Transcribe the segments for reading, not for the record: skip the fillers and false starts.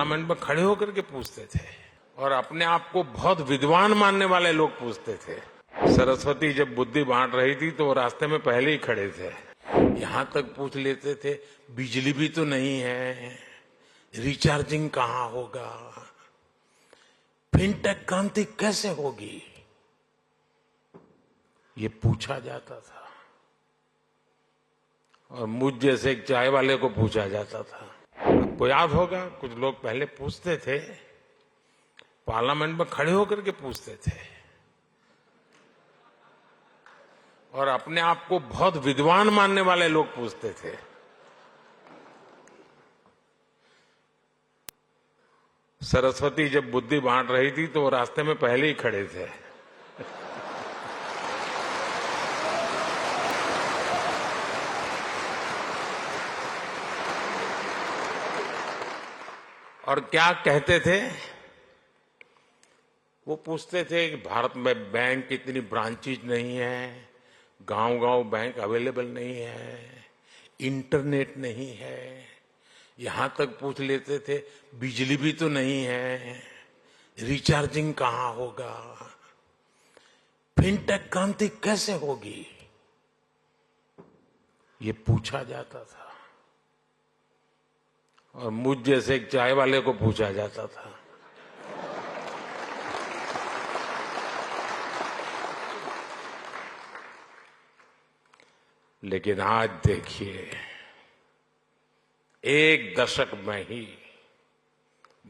Parliament में खड़े होकर के पूछते थे और अपने आप को बहुत विद्वान मानने वाले लोग पूछते थे। सरस्वती जब बुद्धि बांट रही थी तो वो रास्ते में पहले ही खड़े थे। यहां तक पूछ लेते थे बिजली भी तो नहीं है, रिचार्जिंग कहां होगा, फिनटेक क्रांति कैसे होगी, ये पूछा जाता था। और मुझ जैसे एक चाय वाले को पूछा जाता था। आपको याद होगा कुछ लोग पहले पूछते थे, पार्लियामेंट में खड़े होकर के पूछते थे और अपने आप को बहुत विद्वान मानने वाले लोग पूछते थे। सरस्वती जब बुद्धि बांट रही थी तो वो रास्ते में पहले ही खड़े थे। और क्या कहते थे? वो पूछते थे कि भारत में बैंक की इतनी ब्रांचेज नहीं है, गांव-गांव बैंक अवेलेबल नहीं है, इंटरनेट नहीं है। यहां तक पूछ लेते थे बिजली भी तो नहीं है, रिचार्जिंग कहां होगा, फिनटेक क्रांति कैसे होगी, ये पूछा जाता था। और मुझ जैसे एक चाय वाले को पूछा जाता था। लेकिन आज देखिए, एक दशक में ही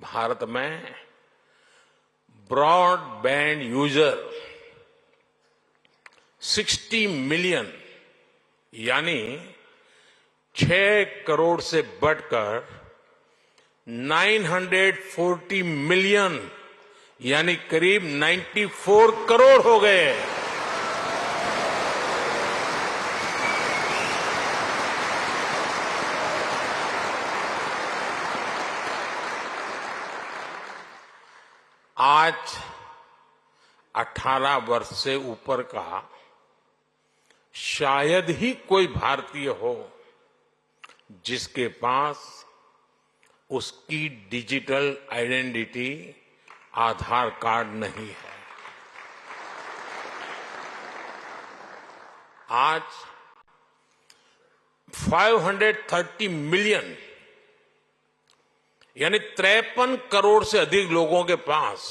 भारत में ब्रॉडबैंड यूजर 60 मिलियन यानी 6 करोड़ से बढ़कर 940 मिलियन यानी करीब 94 करोड़ हो गए। आज 18 वर्ष से ऊपर का शायद ही कोई भारतीय हो जिसके पास उसकी डिजिटल आइडेंटिटी आधार कार्ड नहीं है। आज 530 मिलियन यानी 53 करोड़ से अधिक लोगों के पास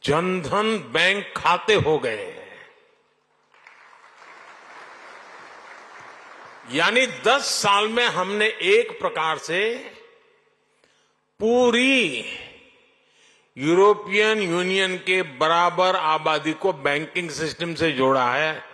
जनधन बैंक खाते हो गए हैं। यानी 10 साल में हमने एक प्रकार से पूरी यूरोपियन यूनियन के बराबर आबादी को बैंकिंग सिस्टम से जोड़ा है।